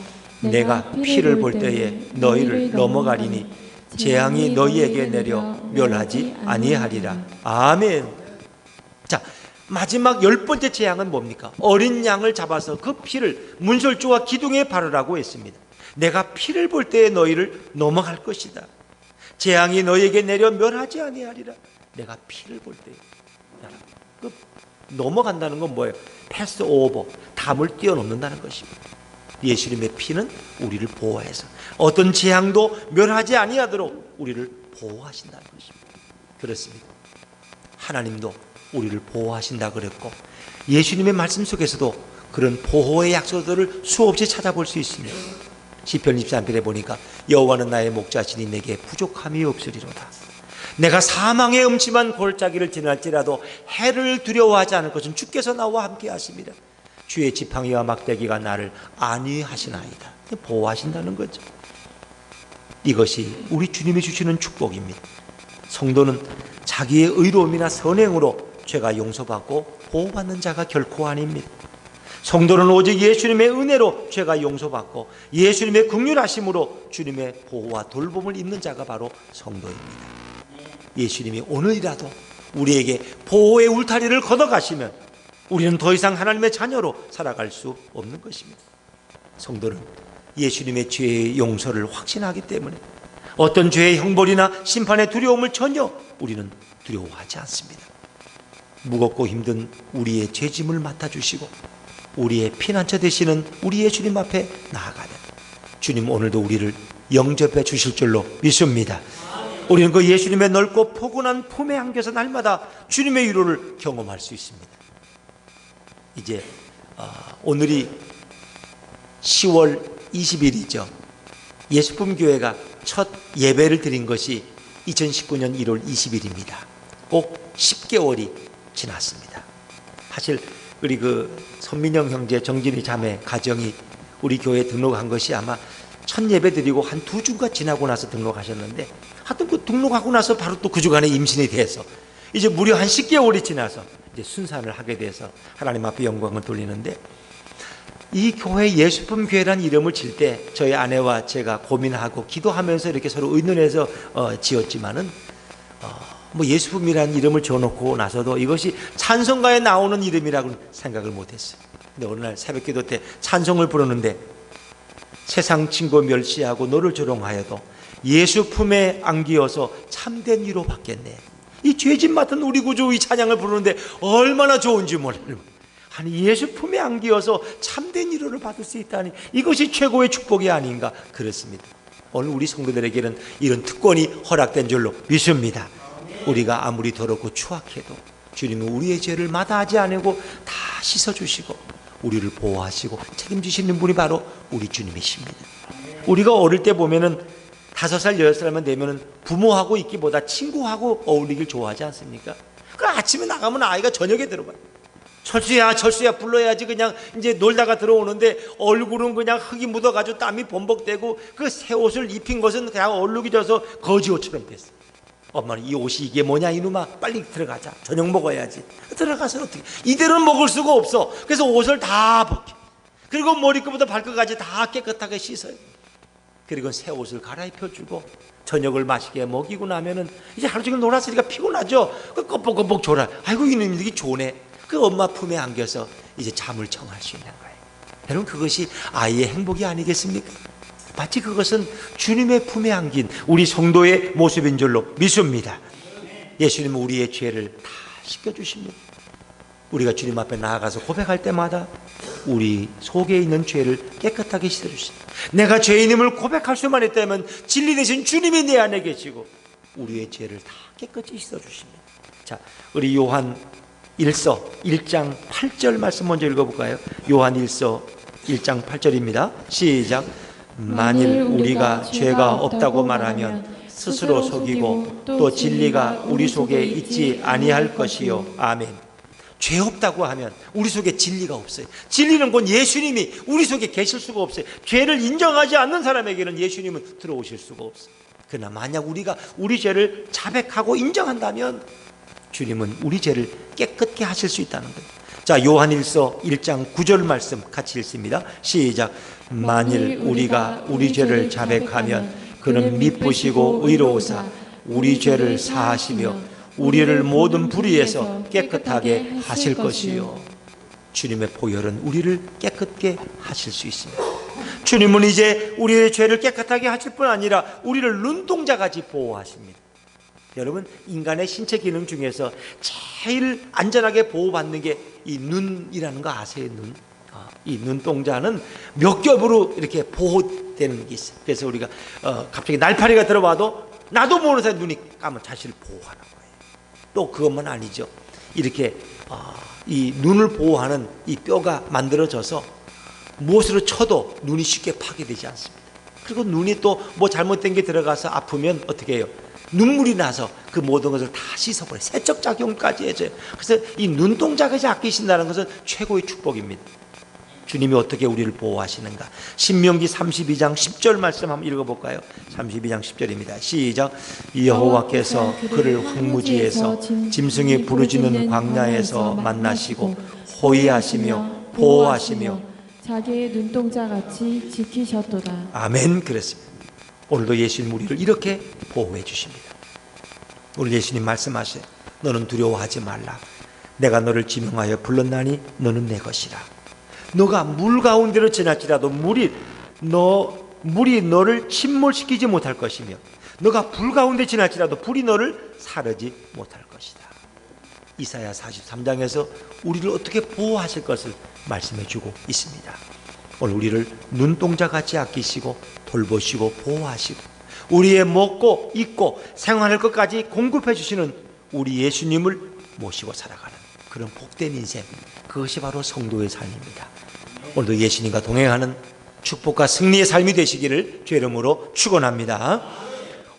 내가 피를 볼 때에 너희를 넘어가리니 재앙이 너희에게 내려 멸하지 아니하리라. 아멘. 자, 마지막 10번째 재앙은 뭡니까? 어린 양을 잡아서 그 피를 문설주와 기둥에 바르라고 했습니다. 내가 피를 볼 때에 너희를 넘어갈 것이다. 재앙이 너희에게 내려 멸하지 아니하리라. 내가 피를 볼 때 그 넘어간다는 건 뭐예요? 패스 오버, 담을 뛰어넘는다는 것입니다. 예수님의 피는 우리를 보호해서 어떤 재앙도 멸하지 아니하도록 우리를 보호하신다는 것입니다. 그렇습니다. 하나님도 우리를 보호하신다 그랬고 예수님의 말씀 속에서도 그런 보호의 약속들을 수없이 찾아볼 수 있습니다. 시편 23편에 보니까 여호와는 나의 목자시니 내게 부족함이 없으리로다. 내가 사망의 음침한 골짜기를 지날지라도 해를 두려워하지 않을 것은 주께서 나와 함께 하십니다. 주의 지팡이와 막대기가 나를 안위하시나이다. 보호하신다는 거죠. 이것이 우리 주님이 주시는 축복입니다. 성도는 자기의 의로움이나 선행으로 죄가 용서받고 보호받는 자가 결코 아닙니다. 성도는 오직 예수님의 은혜로 죄가 용서받고 예수님의 긍휼하심으로 주님의 보호와 돌봄을 입는 자가 바로 성도입니다. 예수님이 오늘이라도 우리에게 보호의 울타리를 걷어가시면 우리는 더 이상 하나님의 자녀로 살아갈 수 없는 것입니다. 성도는 예수님의 죄의 용서를 확신하기 때문에 어떤 죄의 형벌이나 심판의 두려움을 전혀 우리는 두려워하지 않습니다. 무겁고 힘든 우리의 죄짐을 맡아주시고 우리의 피난처 되시는 우리 예수님 앞에 나아가면 주님 오늘도 우리를 영접해 주실 줄로 믿습니다. 우리는 그 예수님의 넓고 포근한 품에 안겨서 날마다 주님의 위로를 경험할 수 있습니다. 이제 오늘이 10월 20일이죠. 예수품교회가 첫 예배를 드린 것이 2019년 1월 20일입니다. 꼭 10개월이 지났습니다. 사실 우리 선민영 형제, 정진희 자매 가정이 우리 교회에 등록한 것이 아마 첫 예배 드리고 한 2주가 지나고 나서 등록하셨는데 하여튼 그 등록하고 나서 바로 또 그 주간에 임신이 돼서 이제 무려 한 10개월이 지나서 이제 순산을 하게 돼서 하나님 앞에 영광을 돌리는데 이 교회 예수품 교회라는 이름을 질 때 저희 아내와 제가 고민하고 기도하면서 이렇게 서로 의논해서 지었지만은 예수품이라는 이름을 지어놓고 나서도 이것이 찬송가에 나오는 이름이라고 생각을 못했어요. 근데 어느 날 새벽기도 때 찬송을 부르는데 세상 친구 멸시하고 너를 조롱하여도 예수 품에 안기어서 참된 위로 받겠네. 이 죄짐 맡은 우리 구주 이 찬양을 부르는데 얼마나 좋은지 몰라요. 아니 예수 품에 안기어서 참된 위로를 받을 수 있다니 이것이 최고의 축복이 아닌가 그렇습니다. 오늘 우리 성도들에게는 이런 특권이 허락된 줄로 믿습니다. 우리가 아무리 더럽고 추악해도 주님은 우리의 죄를 마다하지 않고 다 씻어주시고 우리를 보호하시고 책임지시는 분이 바로 우리 주님이십니다. 우리가 어릴 때 보면은 5살, 6살만 되면은 부모하고 있기보다 친구하고 어울리길 좋아하지 않습니까? 그 아침에 나가면 아이가 저녁에 들어가요. 철수야, 철수야 불러야지. 그냥 이제 놀다가 들어오는데 얼굴은 그냥 흙이 묻어가지고 땀이 범벅되고 그 새 옷을 입힌 것은 그냥 얼룩이 져서 거지옷처럼 됐어. 엄마는 이 옷이 이게 뭐냐 이놈아, 빨리 들어가자, 저녁 먹어야지. 들어가서 어떻게, 이대로는 먹을 수가 없어. 그래서 옷을 다 벗겨, 그리고 머리끝부터 발끝까지 다 깨끗하게 씻어요. 그리고 새 옷을 갈아입혀주고 저녁을 맛있게 먹이고 나면은 이제 하루 종일 놀았으니까 피곤하죠. 그 껌뻑껌뻑 졸아. 아이고 이놈이 좋네. 그 엄마 품에 안겨서 이제 잠을 청할 수 있는 거예요. 여러분, 그것이 아이의 행복이 아니겠습니까? 마치 그것은 주님의 품에 안긴 우리 성도의 모습인 줄로 믿습니다. 예수님은 우리의 죄를 다 씻겨주십니다. 우리가 주님 앞에 나아가서 고백할 때마다 우리 속에 있는 죄를 깨끗하게 씻어주십니다. 내가 죄인임을 고백할 수만 있다면 진리 되신 주님이 내 안에 계시고 우리의 죄를 다 깨끗이 씻어주십니다. 자, 우리 요한 1서 1장 8절 말씀 먼저 읽어볼까요? 요한 1서 1장 8절입니다. 시작. 만일 우리가 죄가 없다고 말하면 스스로 속이고 또 진리가 우리 속에 있지 아니할 것이요. 아멘. 죄 없다고 하면 우리 속에 진리가 없어요. 진리는 곧 예수님이 우리 속에 계실 수가 없어요. 죄를 인정하지 않는 사람에게는 예수님은 들어오실 수가 없어요. 그러나 만약 우리가 우리 죄를 자백하고 인정한다면 주님은 우리 죄를 깨끗게 하실 수 있다는 거예요. 자, 요한일서 1장 9절 말씀 같이 읽습니다. 시작. 만일 우리가 우리 죄를 자백하면 그는 미쁘시고 의로우사 우리 죄를 사하시며 우리를 모든 불의에서 깨끗하게 하실 것이요. 주님의 보혈은 우리를 깨끗게 하실 수 있습니다. 주님은 이제 우리의 죄를 깨끗하게 하실 뿐 아니라 우리를 눈동자같이 보호하십니다. 여러분, 인간의 신체 기능 중에서 제일 안전하게 보호받는 게 이 눈이라는 거 아세요? 눈. 이 눈동자는 몇 겹으로 이렇게 보호되는 게 있어요. 그래서 우리가 갑자기 날파리가 들어와도 나도 모르는 사이 눈이 감아 자신을 보호하는 거예요. 또 그것만 아니죠. 이렇게 이 눈을 보호하는 이 뼈가 만들어져서 무엇으로 쳐도 눈이 쉽게 파괴되지 않습니다. 그리고 눈이 또 뭐 잘못된 게 들어가서 아프면 어떻게 해요? 눈물이 나서 그 모든 것을 다 씻어버려요. 세척 작용까지 해줘요. 그래서 이 눈동자까지 아끼신다는 것은 최고의 축복입니다. 주님이 어떻게 우리를 보호하시는가? 신명기 32장 10절 말씀 한번 읽어볼까요? 32장 10절입니다. 시작. 여호와께서 그를 황무지에서 짐승이 부르짖는 광야에서 만나시고 호위하시며 보호하시며 자기의 눈동자같이 지키셨도다. 아멘. 그랬습니다. 오늘도 예수님 우리를 이렇게 보호해 주십니다. 오늘 예수님 말씀하세요. 너는 두려워하지 말라. 내가 너를 지명하여 불렀나니 너는 내 것이라. 너가 물 가운데로 지날지라도 물이 너를 침몰시키지 못할 것이며 너가 불 가운데 지날지라도 불이 너를 사르지 못할 것이다. 이사야 43장에서 우리를 어떻게 보호하실 것을 말씀해 주고 있습니다. 오늘 우리를 눈동자같이 아끼시고 돌보시고 보호하시고 우리의 먹고 입고 생활할 것까지 공급해 주시는 우리 예수님을 모시고 살아가는 그런 복된 인생, 그것이 바로 성도의 삶입니다. 오늘도 예수님과 동행하는 축복과 승리의 삶이 되시기를 주의 이름으로 축원합니다.